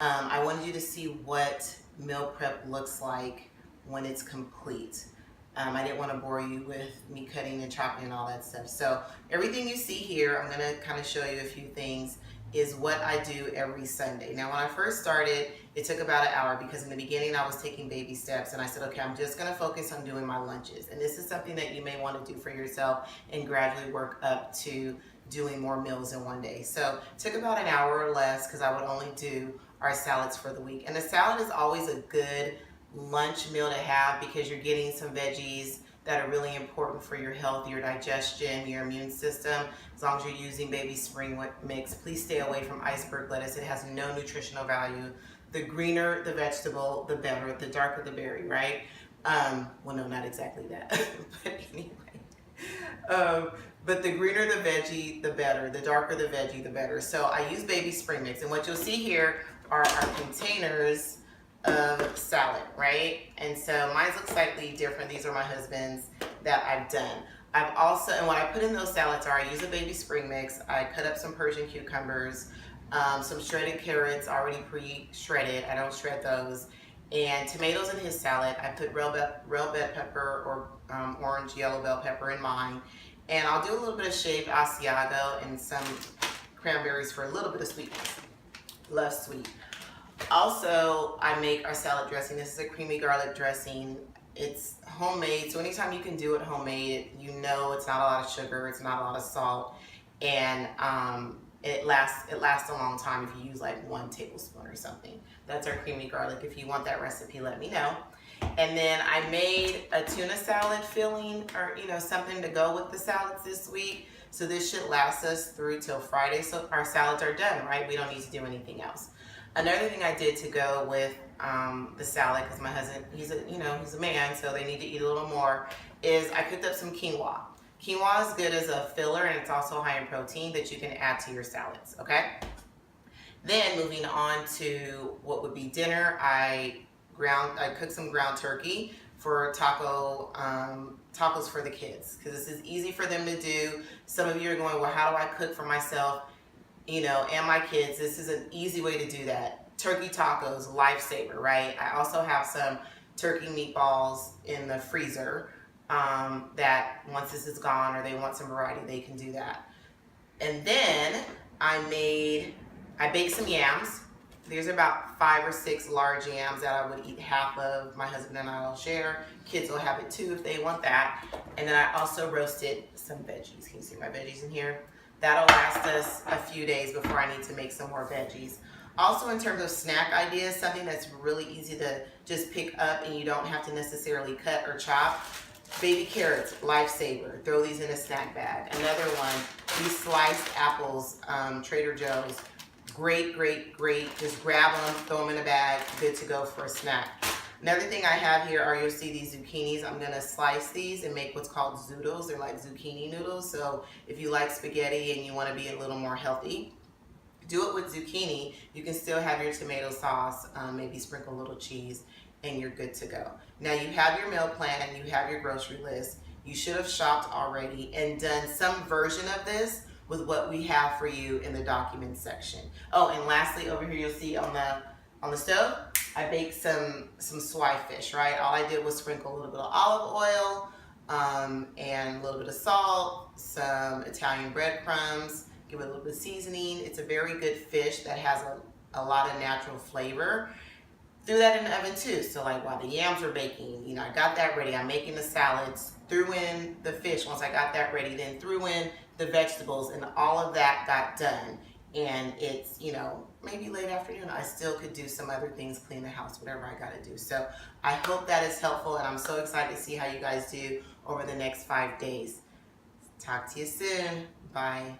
I wanted you to see what meal prep looks like when it's complete. I didn't want to bore you with me cutting and chopping and all that stuff. So everything you see here, I'm going to kind of show you a few things, is what I do every Sunday. Now, when I first started, it took about an hour because in the beginning I was taking baby steps and I said, okay, I'm just going to focus on doing my lunches. And this is something that you may want to do for yourself and gradually work up to doing more meals in one day. So it took about an hour or less because I would only do our salads for the week. And the salad is always a good lunch meal to have because you're getting some veggies that are really important for your health, your digestion, your immune system. As long as you're using baby spring mix, please stay away from iceberg lettuce. It has no nutritional value. The greener the vegetable, the better. The darker the berry, right? Well, no, not exactly that, but anyway. But the greener the veggie, the better. The darker the veggie, the better. So I use baby spring mix, and what you'll see here are our containers of salad, right? And so mine look slightly different. These are my husband's that I've done. I've also, and what I put in those salads are, I use a baby spring mix. I cut up some Persian cucumbers, some shredded carrots already pre-shredded. I don't shred those. And tomatoes in his salad. I put red bell pepper or orange yellow bell pepper in mine. And I'll do a little bit of shaved Asiago and some cranberries for a little bit of sweetness. Love sweet. Also, I make our salad dressing. This is a creamy garlic dressing. It's homemade, so anytime you can do it homemade, you know it's not a lot of sugar, it's not a lot of salt, and it lasts a long time if you use like 1 tablespoon or something. That's our creamy garlic. If you want that recipe, let me know. And then I made a tuna salad filling, or something to go with the salads this week. So this should last us through till Friday. So our salads are done, right? We don't need to do anything else. Another thing I did to go with the salad, because my husband, he's a man, so they need to eat a little more, is I cooked up some quinoa. Quinoa is good as a filler, and it's also high in protein that you can add to your salads, okay? Then moving on to what would be dinner, I cooked some ground turkey for tacos for the kids, because this is easy for them to do. Some of you are going, well, how do I cook for myself? And my kids, this is an easy way to do that. Turkey tacos, lifesaver, right? I also have some turkey meatballs in the freezer that once this is gone or they want some variety, they can do that. And then I baked some yams. There's about 5 or 6 large yams that I would eat half of. My husband and I will share. Kids will have it too if they want that. And then I also roasted some veggies. Can you see my veggies in here? That'll last us a few days before I need to make some more veggies. Also, in terms of snack ideas, something that's really easy to just pick up and you don't have to necessarily cut or chop. Baby carrots, lifesaver. Throw these in a snack bag. Another one, these sliced apples, Trader Joe's. Great, great, great. Just grab them, throw them in a bag, good to go for a snack. Another thing I have here are, you'll see these zucchinis. I'm gonna slice these and make what's called zoodles. They're like zucchini noodles. So if you like spaghetti and you wanna be a little more healthy, do it with zucchini. You can still have your tomato sauce, maybe sprinkle a little cheese, and you're good to go. Now you have your meal plan, you have your grocery list. You should have shopped already and done some version of this with what we have for you in the documents section. Oh, and lastly, over here you'll see on the stove, I baked some swai fish, right? All I did was sprinkle a little bit of olive oil and a little bit of salt, some Italian breadcrumbs, give it a little bit of seasoning. It's a very good fish that has a lot of natural flavor. Threw that in the oven too. So like while the yams were baking, I got that ready. I'm making the salads, threw in the fish once I got that ready, then threw in the vegetables, and all of that got done. And it's, maybe late afternoon, I still could do some other things, clean the house, whatever I gotta do. So I hope that is helpful, and I'm so excited to see how you guys do over the next 5 days. Talk to you soon. Bye.